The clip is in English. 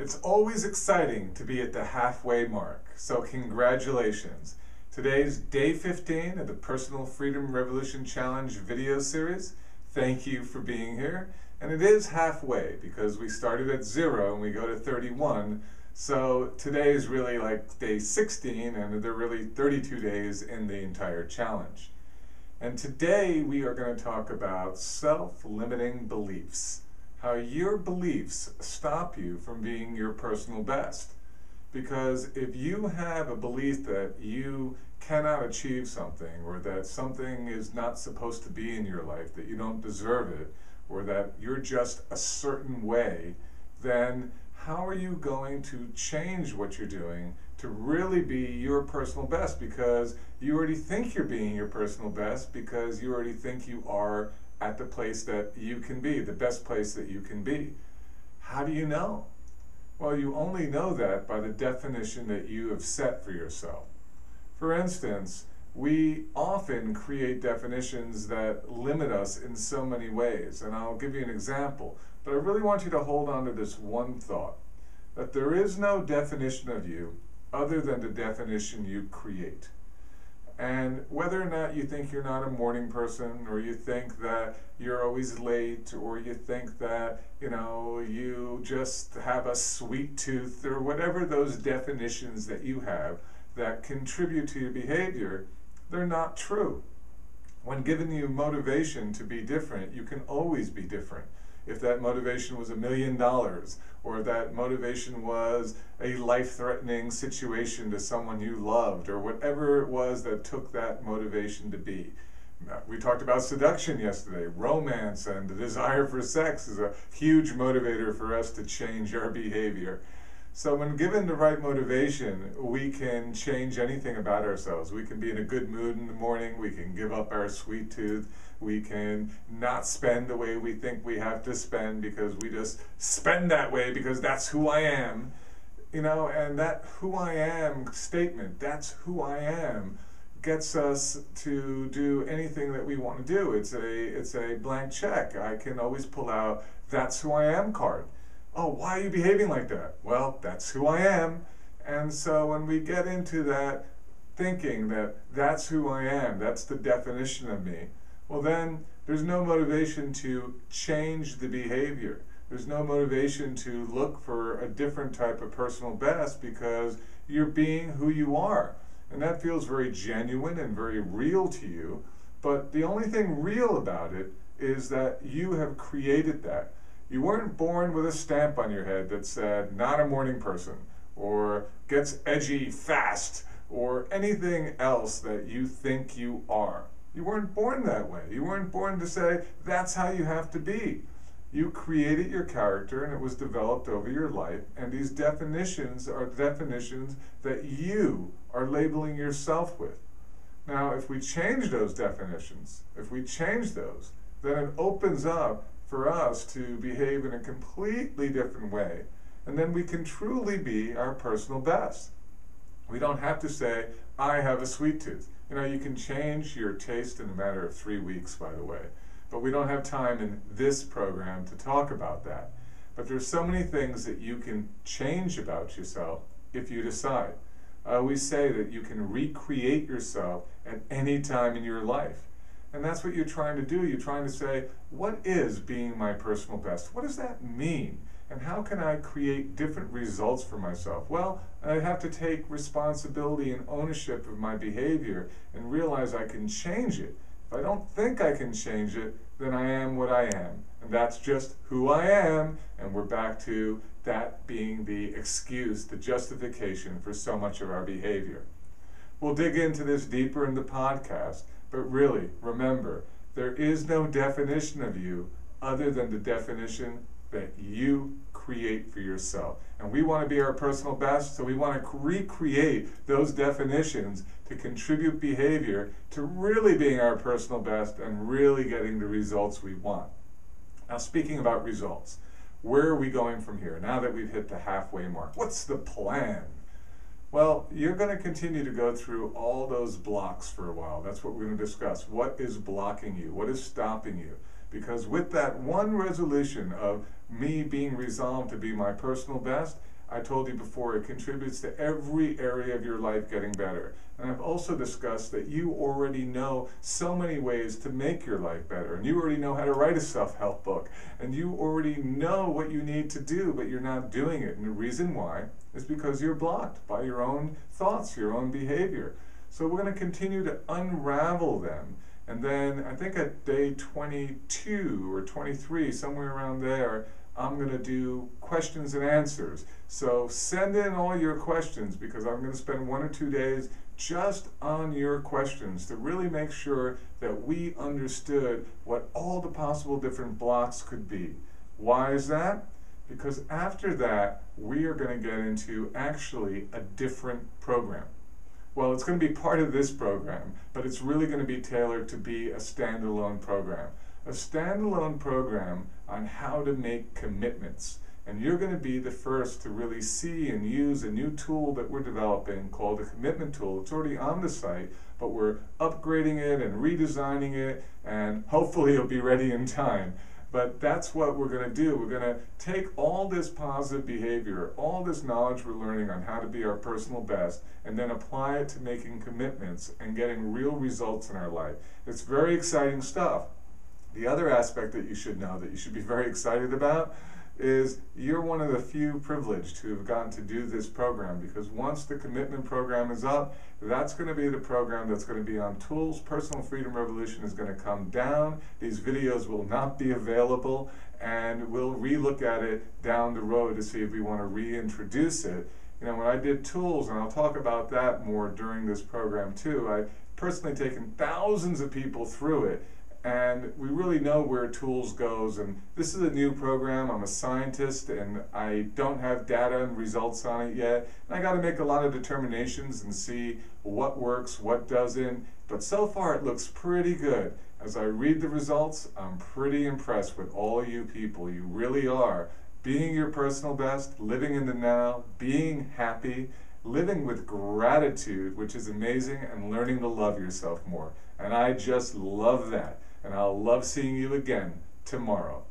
It's always exciting to be at the halfway mark, so congratulations. Today's day 15 of the Personal Freedom Revolution Challenge video series. Thank you for being here. And it is halfway because we started at 0 and we go to 31. So today is really like day 16 and there are really 32 days in the entire challenge. And today we are going to talk about self-limiting beliefs. How your beliefs stop you from being your personal best. Because if you have a belief that you cannot achieve something, or that something is not supposed to be in your life, that you don't deserve it, or that you're just a certain way, then how are you going to change what you're doing to really be your personal best? Because you already think you're being your personal best, because you already think you are at the place that you can be, the best place that you can be. How do you know? Well, you only know that by the definition that you have set for yourself. For instance, we often create definitions that limit us in so many ways, and I'll give you an example, but I really want you to hold on to this one thought, that there is no definition of you other than the definition you create. And whether or not you think you're not a morning person, or you think that you're always late, or you think that, you just have a sweet tooth, or whatever those definitions that you have that contribute to your behavior, they're not true. When given you motivation to be different, you can always be different. If that motivation was $1 million, or that motivation was a life-threatening situation to someone you loved, or whatever it was that took that motivation to be. We talked about seduction yesterday. Romance and the desire for sex is a huge motivator for us to change our behavior. So when given the right motivation, we can change anything about ourselves. We can be in a good mood in the morning, we can give up our sweet tooth, we can not spend the way we think we have to spend because we just spend that way because that's who I am. And that who I am statement, that's who I am, gets us to do anything that we want to do. It's a blank check. I can always pull out that's who I am card. Oh, why are you behaving like that? Well, that's who I am. And so when we get into that thinking that that's who I am, that's the definition of me, well then there's no motivation to change the behavior. There's no motivation to look for a different type of personal best because you're being who you are. And that feels very genuine and very real to you. But the only thing real about it is that you have created that. You weren't born with a stamp on your head that said, not a morning person, or gets edgy fast, or anything else that you think you are. You weren't born that way. You weren't born to say, that's how you have to be. You created your character and it was developed over your life, and these definitions are definitions that you are labeling yourself with. Now, if we change those definitions, if we change those, then it opens up for us to behave in a completely different way, and then we can truly be our personal best. We don't have to say, I have a sweet tooth. You can change your taste in a matter of 3 weeks, by the way, but we don't have time in this program to talk about that. But there's so many things that you can change about yourself if you decide. I always say that you can recreate yourself at any time in your life. And that's what you're trying to do. You're trying to say, what is being my personal best? What does that mean? And how can I create different results for myself? Well, I have to take responsibility and ownership of my behavior and realize I can change it. If I don't think I can change it, then I am what I am. And that's just who I am. And we're back to that being the excuse, the justification for so much of our behavior. We'll dig into this deeper in the podcast. But really, remember, there is no definition of you other than the definition that you create for yourself. And we want to be our personal best, so we want to recreate those definitions to contribute behavior to really being our personal best and really getting the results we want. Now, speaking about results, where are we going from here now that we've hit the halfway mark? What's the plan? Well, you're going to continue to go through all those blocks for a while. That's what we're going to discuss. What is blocking you? What is stopping you? Because with that one resolution of me being resolved to be my personal best, I told you before, it contributes to every area of your life getting better. And I've also discussed that you already know so many ways to make your life better. And you already know how to write a self-help book. And you already know what you need to do, but you're not doing it. And the reason why is because you're blocked by your own thoughts, your own behavior. So we're going to continue to unravel them. And then I think at day 22 or 23, somewhere around there, I'm going to do questions and answers. So send in all your questions, because I'm going to spend 1 or 2 days just on your questions to really make sure that we understood what all the possible different blocks could be. Why is that? Because after that, we are going to get into actually a different program. Well, it's going to be part of this program, but it's really going to be tailored to be a standalone program. A standalone program on how to make commitments. And you're going to be the first to really see and use a new tool that we're developing called the commitment tool. It's already on the site, but we're upgrading it and redesigning it, and hopefully it'll be ready in time. But that's what we're going to do. We're going to take all this positive behavior, all this knowledge we're learning on how to be our personal best, and then apply it to making commitments and getting real results in our life. It's very exciting stuff. The other aspect that you should know, that you should be very excited about, is you're one of the few privileged who have gotten to do this program, because once the commitment program is up, that's going to be the program that's going to be on Tools. Personal Freedom Revolution is going to come down. These videos will not be available, and we'll relook at it down the road to see if we want to reintroduce it. You know, when I did Tools, and I'll talk about that more during this program too, I personally taken thousands of people through it. And we really know where Tools goes, and this is a new program. I'm a scientist and I don't have data and results on it yet, and I got to make a lot of determinations and see what works, what doesn't, but so far it looks pretty good. As I read the results, I'm pretty impressed with all you people. You really are being your personal best, living in the now, being happy, living with gratitude, which is amazing, and learning to love yourself more. And I just love that. And I'll love seeing you again tomorrow.